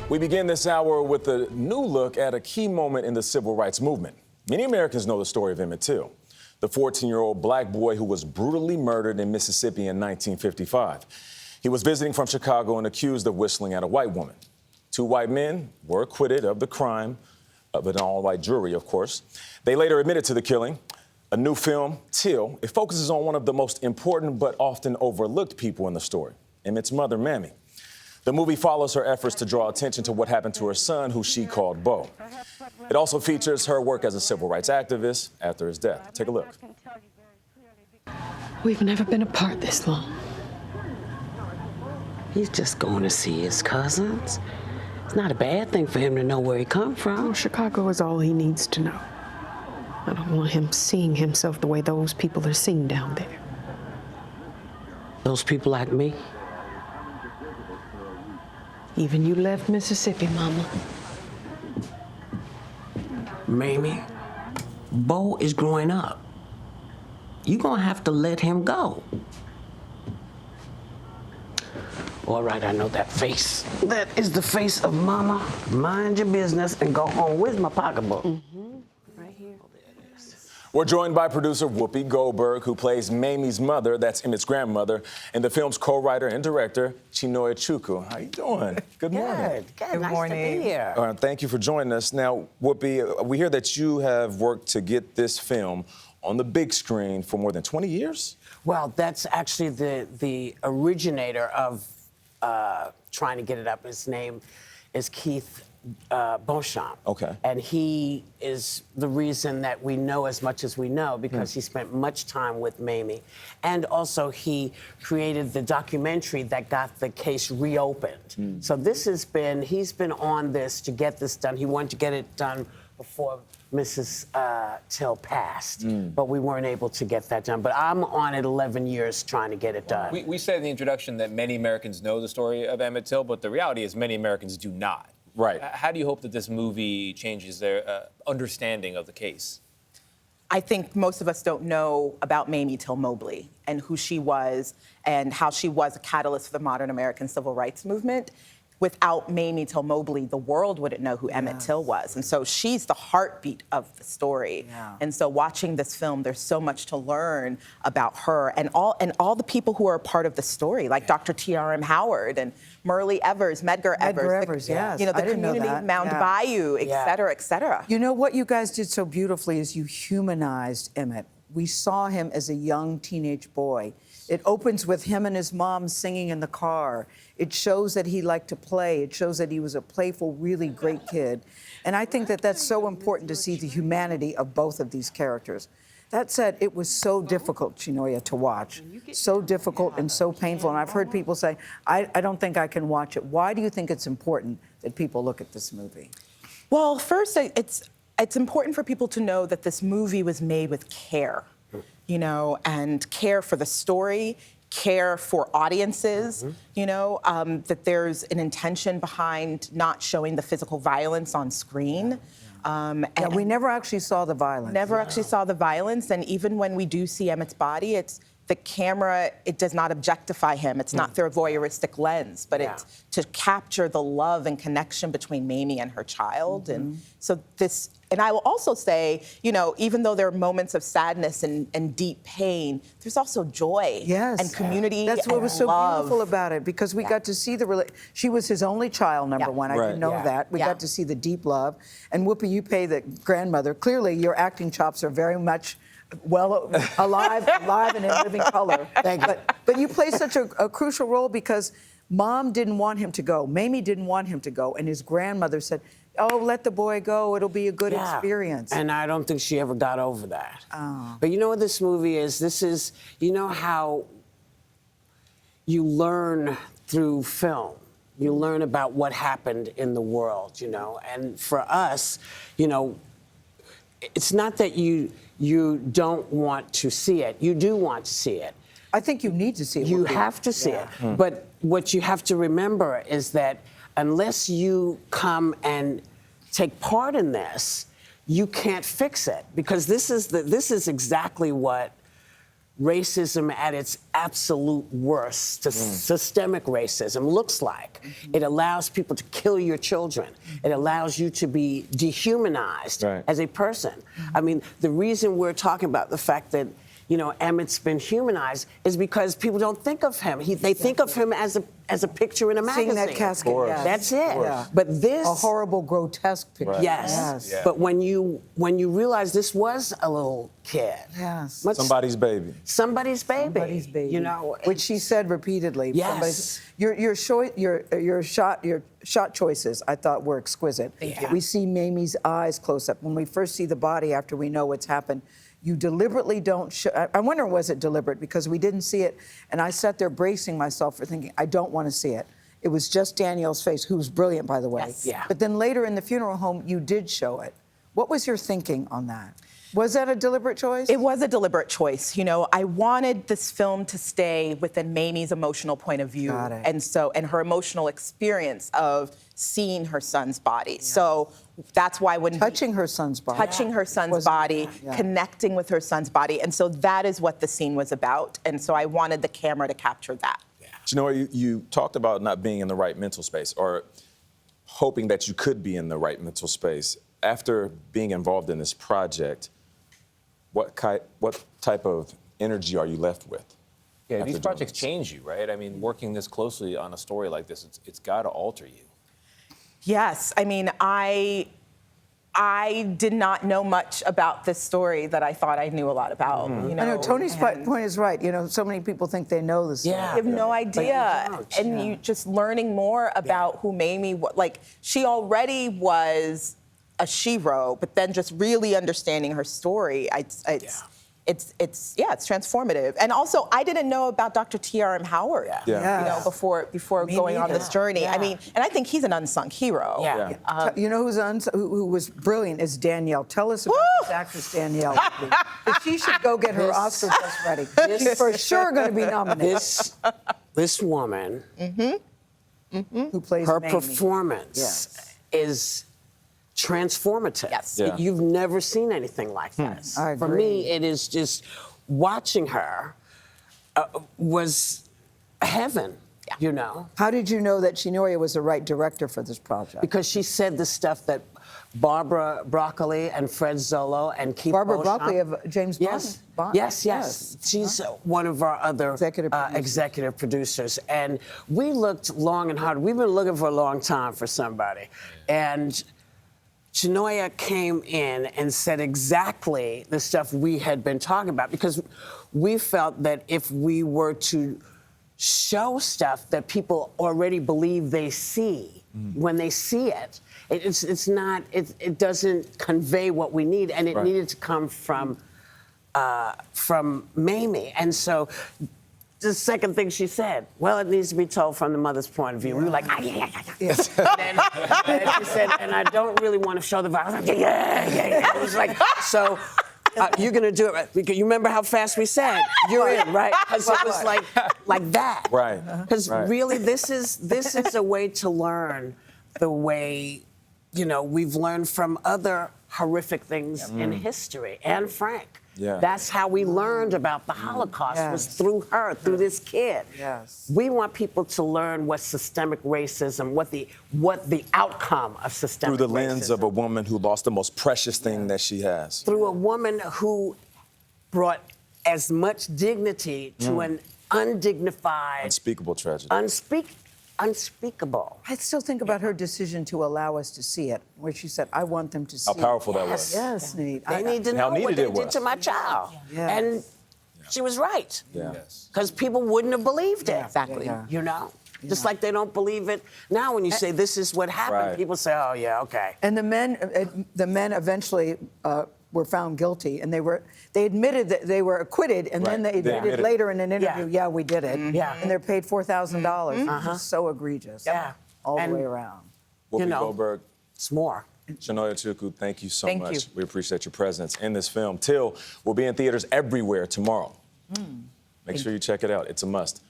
We begin this hour with a new look at a key moment in the civil rights movement. Many Americans know the story of Emmett Till, the 14-year-old black boy who was brutally murdered in Mississippi in 1955. He was visiting from Chicago and accused of whistling at a white woman. Two white men were acquitted of the crime, of an all-white jury, of course. They later admitted to the killing. A new film, Till, it focuses on one of the most important but often overlooked people in the story, Emmett's mother, Mamie. The movie follows her efforts to draw attention to what happened to her son, who she called Bo. It also features her work as a civil rights activist after his death. Take a look. We've never been apart this long. He's just going to see his cousins. It's not a bad thing for him to know where he come from. Oh, Chicago is all he needs to know. I don't want him seeing himself the way those people are seen down there. Those people like me. Even you left Mississippi, Mama. Mamie, Bo is growing up. You're gonna have to let him go. All right, I know that face. That is the face of Mama. Mind your business and go home. Where's my pocketbook? Right here. Oh, there it is. We're joined by producer Whoopi Goldberg, who plays Mamie's mother, that's Emmett's grandmother, and the film's co-writer and director, Chinonye Chukwu. How you doing? Good morning. Good nice morning. to be here. Thank you for joining us. Now, Whoopi, we hear that you have worked to get this film on the big screen for more than 20 years? Well, that's actually the originator of trying to get it up. His name is Keith Beauchamp. Okay. And he is the reason that we know as much as we know because he spent much time with Mamie. And also he created the documentary that got the case reopened. So this has been, he's been on this to get this done. He wanted to get it done before Mrs. Till passed, but we weren't able to get that done. But I'm on it 11 years trying to get it done. We said in the introduction that many Americans know the story of Emmett Till, but the reality is many Americans do not. Right. How do you hope that this movie changes their understanding of the case? I think most of us don't know about Mamie Till-Mobley and who she was and how she was a catalyst for the modern American civil rights movement. Without Mamie Till-Mobley, the world wouldn't know who Emmett Till was. And so she's the heartbeat of the story. Yeah. And so watching this film, there's so much to learn about her and all the people who are a part of the story, like Dr. T.R.M. Howard and Myrlie Evers, Medgar Evers. Yes. You know, I the didn't know community, that. Mound Yeah. Bayou, et cetera, et cetera. You know what you guys did so beautifully is you humanized Emmett. We saw him as a young teenage boy. It opens with him and his mom singing in the car. It shows that he liked to play. It shows that he was a playful, really great kid. And I think that that's so important to see the humanity of both of these characters. That said, it was so difficult, Chinonye, to watch. So difficult and so painful. And I've heard people say, I don't think I can watch it. Why do you think it's important that people look at this movie? Well, first, it's important for people to know that this movie was made with care, you know, and care for the story, care for audiences, you know, that there's an intention behind not showing the physical violence on screen. And we never actually saw the violence. Never actually saw the violence, and even when we do see Emmett's body, it's the camera, it does not objectify him. It's not through a voyeuristic lens, but it's to capture the love and connection between Mamie and her child. And so this, and I will also say, you know, even though there are moments of sadness and deep pain, there's also joy and community. That's what and was so love. beautiful about it, because we got to see she was his only child, number one. I didn't know that. We got to see the deep love. And Whoopi, you play the grandmother. Clearly, your acting chops are very much alive and in living color. But you play such a crucial role because Mom didn't want him to go. Mamie didn't want him to go. And his grandmother said, oh, let the boy go. It'll be a good experience. And I don't think she ever got over that. Oh. But you know what this movie is? This is, you know how you learn through film. You learn about what happened in the world, you know. And for us, you know, it's not that you don't want to see it. You do want to see it. I think you need to see it. You have to see it. But what you have to remember is that unless you come and take part in this, you can't fix it, because this is exactly what racism at its absolute worst, systemic racism, looks like. It allows people to kill your children. It allows you to be dehumanized as a person. I mean, the reason we're talking about the fact that, you know, Emmett's been humanized is because people don't think of him. They think of him as a picture in a magazine. Seeing that casket, yes. That's it. Yeah. But this... A horrible, grotesque picture. Yes. Yeah. But when you realize this was a little kid. Yes. Somebody's baby. Somebody's baby. Somebody's baby. You know, which she said repeatedly. Yes. Your shot choices, I thought, were exquisite. Yeah. We see Mamie's eyes close up. When we first see the body after we know what's happened, you deliberately don't show. I wonder, was it deliberate? Because we didn't see it, and I sat there bracing myself for thinking, I don't want to see it. It was just Danielle's face, who was brilliant, by the way. Yes. Yeah. But then later in the funeral home, you did show it. What was your thinking on that? Was that a deliberate choice? It was a deliberate choice. You know, I wanted this film to stay within Mamie's emotional point of view. Got it. And her emotional experience of seeing her son's body. Yeah. So that's why when touching her son's body. Touching her son's body, connecting with her son's body. And so that is what the scene was about. And so I wanted the camera to capture that. Yeah. You know, you talked about not being in the right mental space, or hoping that you could be in the right mental space. After being involved in this project, what type of energy are you left with? Yeah, these projects change you, right? I mean, working this closely on a story like this, it's got to alter you. Yes, I mean, I did not know much about this story that I thought I knew a lot about. You know, I know Tony's point is right. You know, so many people think they know the story. Yeah, you have no idea, and you just learning more about who Mamie was. Like, she already was a shero, but then just really understanding her story, it's transformative. And also, I didn't know about Dr. T.R.M. Howard, you know, before going on this journey. I mean, and I think he's an unsung hero. You know who was brilliant is Danielle. Tell us about this actress, Danielle. She should go get her Oscar test ready. She's for sure going to be nominated. This woman, who plays her Mamie. performance is transformative. Yes. Yeah. You've never seen anything like this. I agree. For me, it is just watching her was heaven. You know, How did you know that Chinonye was the right director for this project? because she said the stuff that Barbara Broccoli and Fred Zollo and Keith Barbara Beauchamp. Broccoli of James Bond. Yes. She's one of our other executive producers. And we looked long and hard. We've been looking for a long time for somebody. And Chinonye came in and said exactly the stuff we had been talking about, because we felt that if we were to show stuff that people already believe they see, when they see it, it doesn't convey what we need, and it needed to come from Mamie. And so the second thing she said, well, it needs to be told from the mother's point of view. We were like, and she said, and I don't really want to show the violence. It was like, so you're going to do it right. Because you remember how fast we said, you're in, right? Because it was like that. Right. Because really, this is a way to learn the way, you know, we've learned from other horrific things in history. Anne Frank. Yeah. That's how we learned about the Holocaust, was through her, through this kid. Yes. We want people to learn what systemic racism, what the outcome of systemic racism. Through the lens of a woman who lost the most precious thing that she has. Through a woman who brought as much dignity to an undignified... Unspeakable tragedy. Unspeakable. I still think about her decision to allow us to see it, where she said, I want them to see How powerful that was. Yes, Nate. They need to know what needed they it did was. to my child. Yeah. And she was right. Yeah. Because people wouldn't have believed it. Exactly. You know? Just like they don't believe it now when you say this is what happened. Right. People say, oh, yeah, okay. And the men eventually were found guilty, and they admitted that they were acquitted, and then they admitted later in an interview, we did it. Yeah. And they're paid $4,000. It's so egregious. Yeah. All And- the way around. Whoopi Goldberg, It's more. Chinonye Chukwu, thank you so Thank much. you. We appreciate your presence in this film. Till will be in theaters everywhere tomorrow. Make sure you check it out. It's a must.